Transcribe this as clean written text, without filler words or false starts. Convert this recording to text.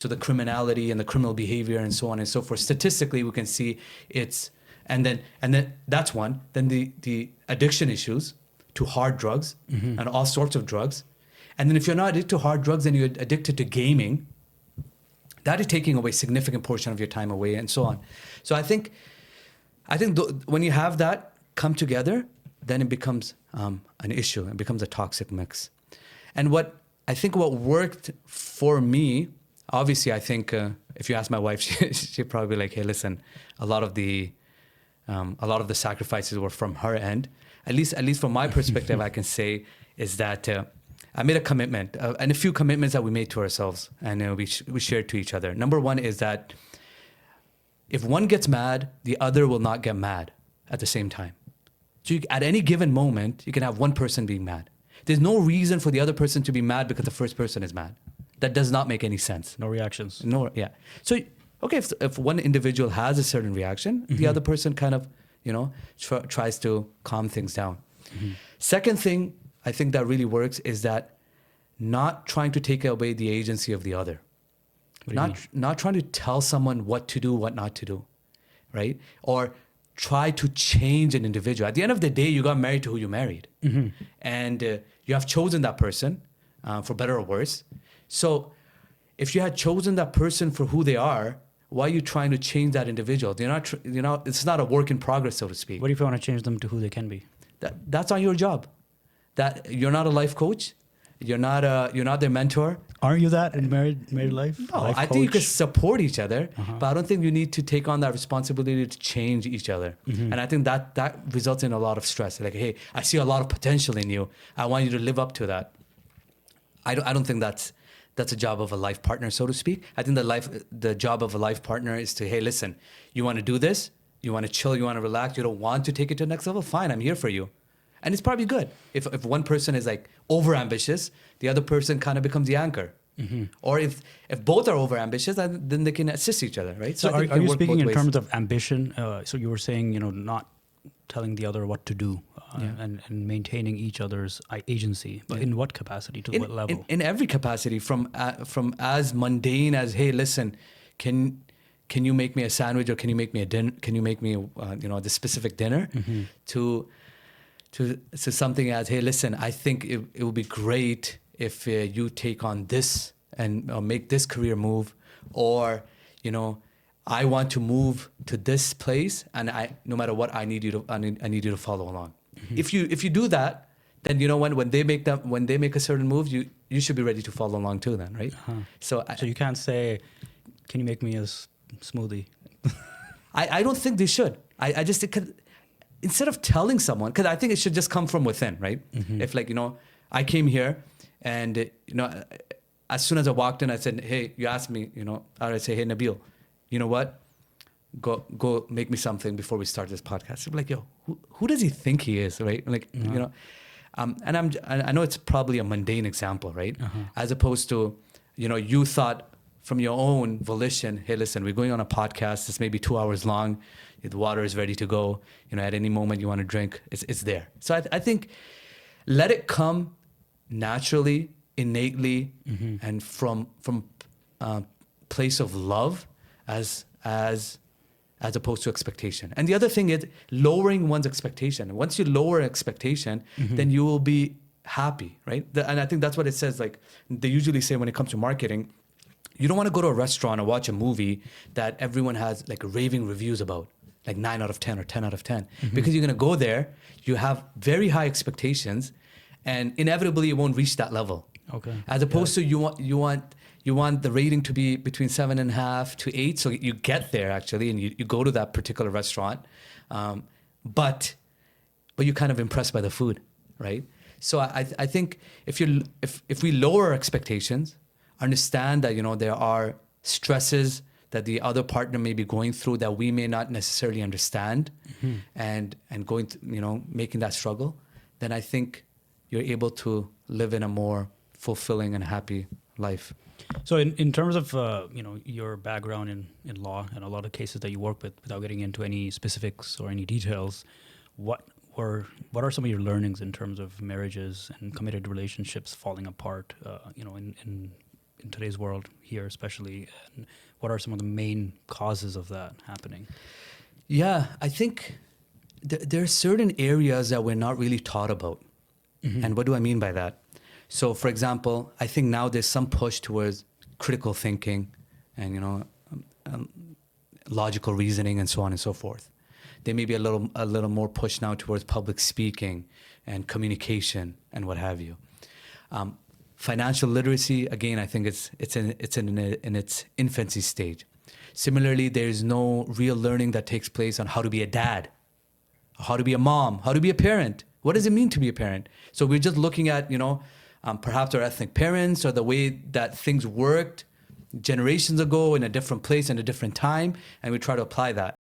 to the criminality and the criminal behavior and so on and so forth. Statistically, we can see it's, and then that's one. Then the addiction issues to hard drugs and all sorts of drugs. And then if you're not addicted to hard drugs and you're addicted to gaming, that is taking away a significant portion of your time away and so on. So I think when you have that come together, then it becomes an issue. It becomes a toxic mix. And what worked for me, obviously, I think if you ask my wife, she'd probably be like, "Hey, listen, a lot of the sacrifices were from her end." At least from my perspective, I can say is that I made a commitment and a few commitments that we made to ourselves, and we shared to each other. Number one is that if one gets mad, the other will not get mad at the same time. So at any given moment, you can have one person being mad. There's no reason for the other person to be mad because the first person is mad. That does not make any sense. No reactions. Yeah. So, okay, if one individual has a certain reaction, the other person kind of, tries to calm things down. Second thing I think that really works is that not trying to take away the agency of the other. Not trying to tell someone what to do, what not to do, right? Or try to change an individual. At the end of the day, you got married to who you married. And you have chosen that person for better or worse. So if you had chosen that person for who they are, why are you trying to change that individual? It's not a work in progress, so to speak. What if you want to change them to who they can be? That's not your job. That you're not a life coach. You're not their mentor. Aren't you that in married life? No, life I think you can support each other, but I don't think you need to take on that responsibility to change each other. And I think that results in a lot of stress. Like, hey, I see a lot of potential in you. I want you to live up to that. I don't think that's a job of a life partner, so to speak. I think the job of a life partner is to, hey, listen, you want to do this? You want to chill? You want to relax? You don't want to take it to the next level? Fine, I'm here for you. And it's probably good. If one person is like over ambitious, the other person kind of becomes the anchor. Or if both are over ambitious, then they can assist each other, right? So are you speaking in terms of ambition? So you were saying, not telling the other what to do and maintaining each other's agency. But in what capacity? To what level? In every capacity, from as mundane as, hey, listen, can you make me a sandwich, or can you make me a dinner? Can you make me the specific dinner? To something as, hey, listen, I think it would be great if you take on this and make this career move, or I want to move to this place, and no matter what, I need you to follow along. If you do that, then when they make a certain move, you should be ready to follow along too. Then, right? So you can't say, can you make me a smoothie? I don't think they should. I just instead of telling someone, because I think it should just come from within, right? If I came here and as soon as I walked in, I said, hey, you asked me, I'd say, hey, Nabil, you know what? Go make me something before we start this podcast. I'm like, yo, who does he think he is, right? Like, and I know it's probably a mundane example, right? As opposed to, you thought from your own volition, hey, listen, we're going on a podcast. It's maybe 2 hours long. The water is ready to go. At any moment you want to drink, it's there. So I think let it come naturally, innately, and from place of love as opposed to expectation. And the other thing is lowering one's expectation. Once you lower expectation, then you will be happy, right? And I think that's what it says. Like they usually say when it comes to marketing, you don't want to go to a restaurant or watch a movie that everyone has like raving reviews about, like 9 out of 10 or 10 out of 10. Because you're going to go there, you have very high expectations, and inevitably you won't reach that level. Okay. As opposed to you want the rating to be between 7.5 to 8, so you get there actually, and you go to that particular restaurant, but you're kind of impressed by the food, right? So I think if we lower our expectations, understand that there are stresses that the other partner may be going through that we may not necessarily understand, and going to, making that struggle, then I think you're able to live in a more fulfilling and happy life. So in terms of your background in law and a lot of cases that you work with, without getting into any specifics or any details, what are some of your learnings in terms of marriages and committed relationships falling apart? in today's world here, especially? And what are some of the main causes of that happening? Yeah, I think there are certain areas that we're not really taught about. And what do I mean by that? So, for example, I think now there's some push towards critical thinking and, logical reasoning and so on and so forth. There may be a little more push now towards public speaking and communication and what have you. Financial literacy, again, I think it's in its infancy stage. Similarly, there's no real learning that takes place on how to be a dad, how to be a mom, how to be a parent. What does it mean to be a parent? So we're just looking at, perhaps our ethnic parents or the way that things worked generations ago in a different place and a different time, and we try to apply that.